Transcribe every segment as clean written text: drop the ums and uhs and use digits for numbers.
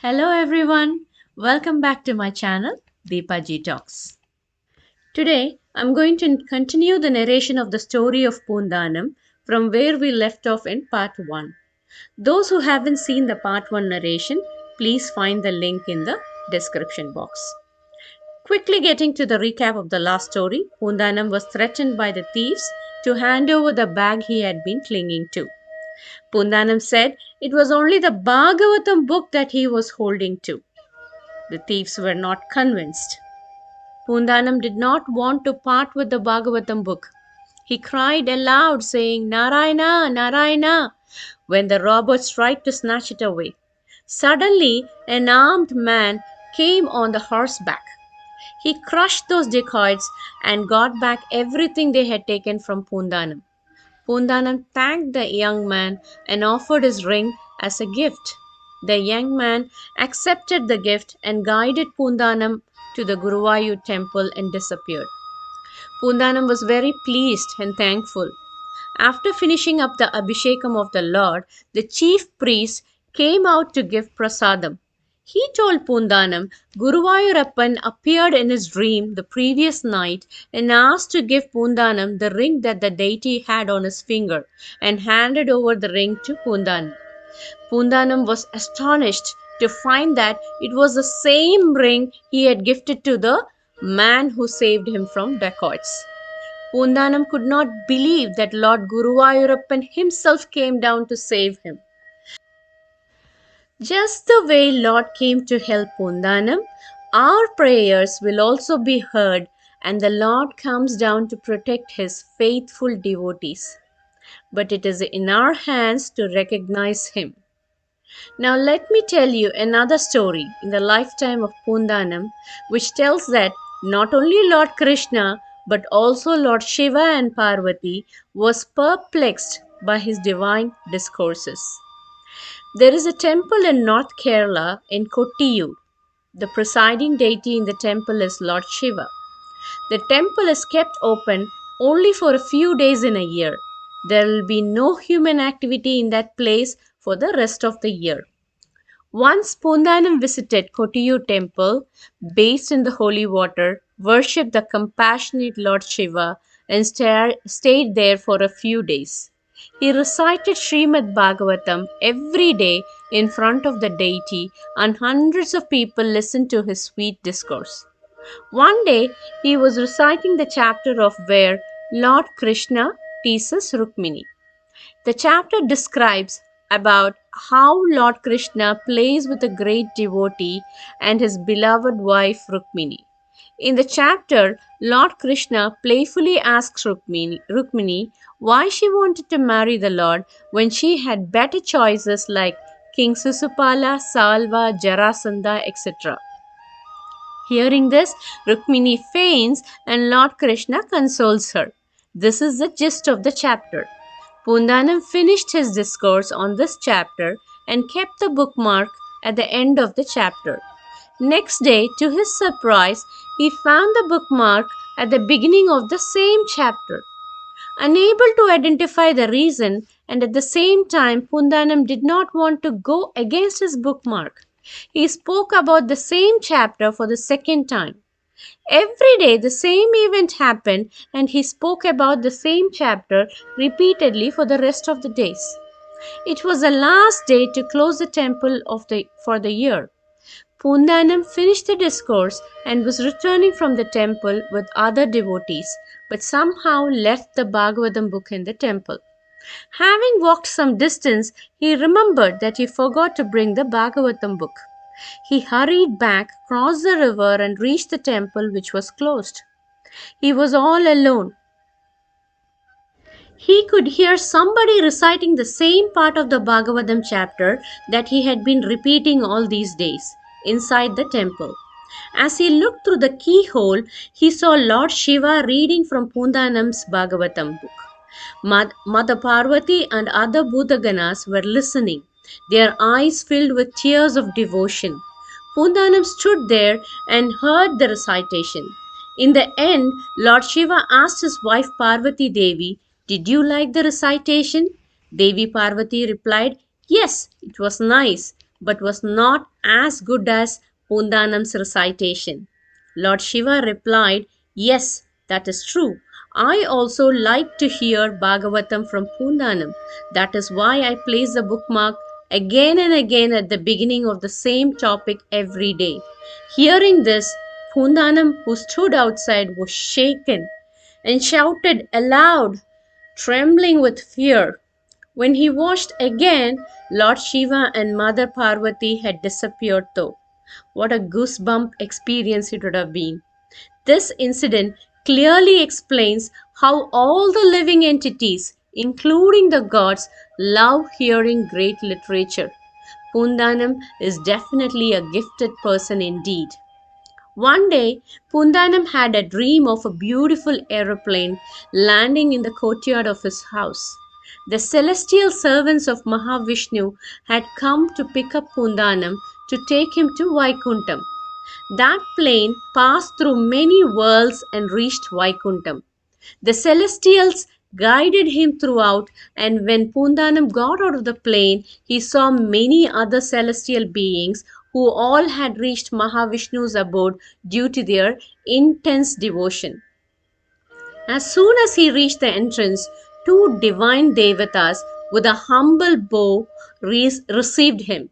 Hello everyone, welcome back to my channel Deepagtalks. Today I'm going to continue the narration of the story of Poonthaanam from where we left off in part 1. Those who haven't seen the part 1 narration, please find the link in the description box. Quickly getting to the recap of the last story, Poonthaanam was threatened by the thieves to hand over the bag he had been clinging to. Poonthaanam said it was only the Bhagavatam book that he was holding to. The thieves were not convinced. Poonthaanam did not want to part with the Bhagavatam book. He cried aloud, saying, "Narayana, Narayana," when the robbers tried to snatch it away. Suddenly, an armed man came on the horseback. He crushed those dacoits and got back everything they had taken from Poonthaanam. Poonthaanam thanked the young man and offered his ring as a gift. The young man accepted the gift and guided Poonthaanam to the Guruvayur temple and disappeared. Poonthaanam was very pleased and thankful. After finishing up the Abhishekam of the Lord, the chief priest came out to give prasadam. He told Poonthaanam Guruvayurappan appeared in his dream the previous night and asked to give Poonthaanam the ring that the deity had on his finger and handed over the ring to Poonthaanam. Poonthaanam was astonished to find that it was the same ring he had gifted to the man who saved him from dacoits. Poonthaanam could not believe that Lord Guruvayurappan himself came down to save him. Just the way Lord came to help Poonthaanam, our prayers will also be heard and the Lord comes down to protect his faithful devotees. But it is in our hands to recognize him. Now let me tell you another story in the lifetime of Poonthaanam which tells that not only Lord Krishna but also Lord Shiva and Parvati was perplexed by his divine discourses. There is a temple in North Kerala in Kottiyur. The presiding deity in the temple is Lord Shiva. The temple is kept open only for a few days in a year. There will be no human activity in that place for the rest of the year. Once Poonthaanam visited Kottiyur temple, bathed in the holy water, worshipped the compassionate Lord Shiva and stayed there for a few days. He recited Srimad Bhagavatam every day in front of the deity and hundreds of people listened to his sweet discourse. One day he was reciting the chapter of where Lord Krishna teases Rukmini. The chapter describes about how Lord Krishna plays with a great devotee and his beloved wife Rukmini. In the chapter, Lord Krishna playfully asks Rukmini why she wanted to marry the Lord when she had better choices like King Sisupala, Salva, Jarasandha, etc. Hearing this, Rukmini faints and Lord Krishna consoles her. This is the gist of the chapter. Poonthaanam finished his discourse on this chapter and kept the bookmark at the end of the chapter. Next day, to his surprise, he found the bookmark at the beginning of the same chapter. Unable to identify the reason, and at the same time, Poonthaanam did not want to go against his bookmark. He spoke about the same chapter for the second time. Every day the same event happened and he spoke about the same chapter repeatedly for the rest of the days. It was the last day to close the temple for the year. Poonthaanam finished the discourse and was returning from the temple with other devotees, but somehow left the Bhagavatam book in the temple. Having walked some distance, he remembered that he forgot to bring the Bhagavatam book. He hurried back, crossed the river and reached the temple which was closed. He was all alone. He could hear somebody reciting the same part of the Bhagavatam chapter that he had been repeating all these days inside the temple. As he looked through the keyhole, he saw Lord Shiva reading from Poonthaanam's Bhagavatam book. Mother Parvati and other Bhutaganas were listening, their eyes filled with tears of devotion. Poonthaanam stood there and heard the recitation. In the end, Lord Shiva asked his wife Parvati Devi, "Did you like the recitation?" Devi Parvati replied, "Yes, it was nice, but was not as good as Poonthanam's recitation. Lord Shiva replied, "Yes, that is true. I also like to hear Bhagavatam from Poonthanam. That is why I place the bookmark again and again at the beginning of the same topic every day." Hearing this, Poonthanam, who stood outside, was shaken and shouted aloud, trembling with fear. When he watched again, Lord Shiva and Mother Parvati had disappeared though. What a goosebump experience it would have been. This incident clearly explains how all the living entities, including the gods, love hearing great literature. Poonthanam is definitely a gifted person indeed. One day, Poonthanam had a dream of a beautiful aeroplane landing in the courtyard of his house. The celestial servants of Mahavishnu had come to pick up Poonthanam to take him to Vaikuntham. That plane passed through many worlds and reached Vaikuntham. The celestials guided him throughout, and when Poonthanam got out of the plane, he saw many other celestial beings who all had reached Mahavishnu's abode due to their intense devotion. As soon as he reached the entrance, two divine devatas with a humble bow received him.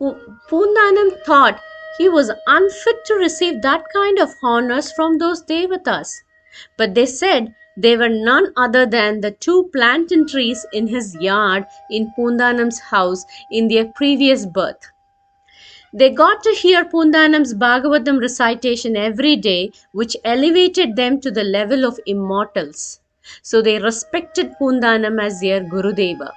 Poonthanam thought he was unfit to receive that kind of honors from those devatas. But they said they were none other than the two plantain trees in his yard in Poonthanam's house in their previous birth. They got to hear Poonthanam's Bhagavatam recitation every day, which elevated them to the level of immortals. So they respected Poonthanam as their Gurudeva.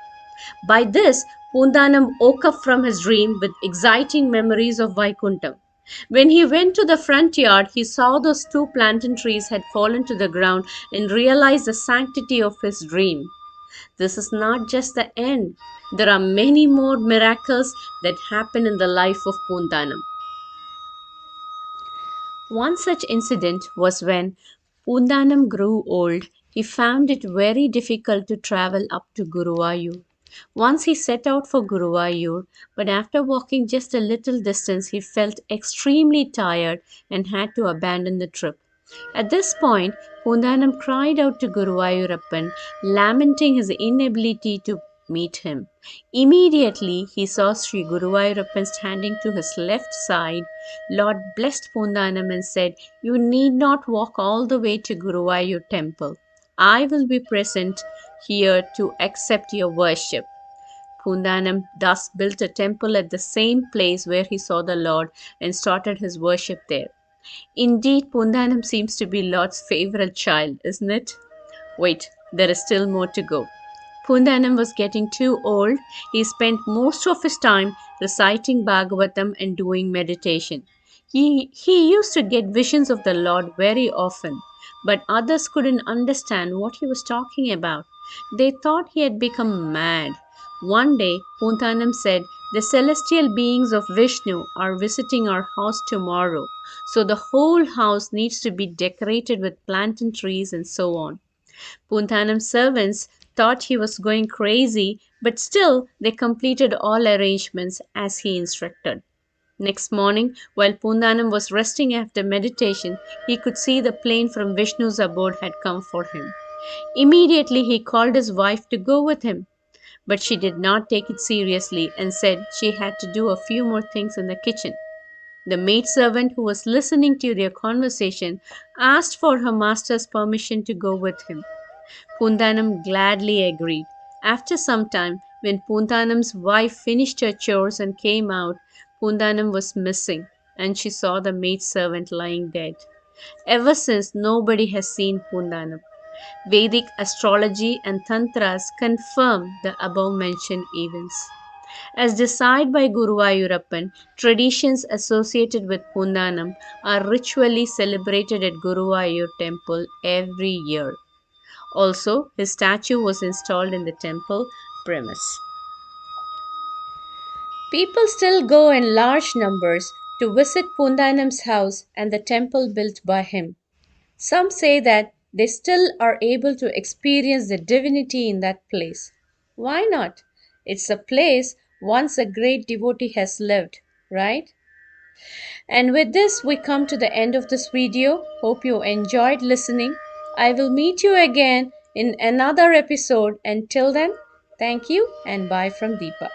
By this, Poonthanam woke up from his dream with exciting memories of Vaikuntham. When he went to the front yard, he saw those two plantain trees had fallen to the ground and realized the sanctity of his dream. This is not just the end. There are many more miracles that happen in the life of Poonthanam. One such incident was when Poonthanam grew old. He found it very difficult to travel up to Guruvayur. Once he set out for Guruvayur, but after walking just a little distance, he felt extremely tired and had to abandon the trip. At this point, Poonthanam cried out to Guruvayurappan, lamenting his inability to meet him. Immediately, he saw Sri Guruvayurappan standing to his left side. Lord blessed Poonthanam and said, "You need not walk all the way to Guruvayur temple. I will be present here to accept your worship." Poonthanam thus built a temple at the same place where he saw the Lord and started his worship there. Indeed, Poonthanam seems to be Lord's favorite child, isn't it? Wait, there is still more to go. Poonthanam was getting too old. He spent most of his time reciting Bhagavatam and doing meditation. He used to get visions of the Lord very often, but others couldn't understand what he was talking about. They thought he had become mad. One day, Poonthanam said, "The celestial beings of Vishnu are visiting our house tomorrow, so the whole house needs to be decorated with plantain trees and so on." Poonthanam's servants thought he was going crazy, but still they completed all arrangements as he instructed. Next morning, while Poonthanam was resting after meditation, he could see the plane from Vishnu's abode had come for him. Immediately he called his wife to go with him, but she did not take it seriously and said she had to do a few more things in the kitchen. The maidservant who was listening to their conversation asked for her master's permission to go with him. Poonthanam gladly agreed. After some time, when Poonthanam's wife finished her chores and came out, Poonthanam was missing, and she saw the maidservant lying dead. Ever since, nobody has seen Poonthanam. Vedic astrology and tantras confirm the above mentioned events. As decided by Guruvayurappan, traditions associated with Poonthanam are ritually celebrated at Guruvayur temple every year. Also, his statue was installed in the temple premise. People still go in large numbers to visit Poonthanam's house and the temple built by him. Some say that they still are able to experience the divinity in that place. Why not? It's a place once a great devotee has lived, right? And with this, we come to the end of this video. Hope you enjoyed listening. I will meet you again in another episode. Until then, thank you and bye from Deepa.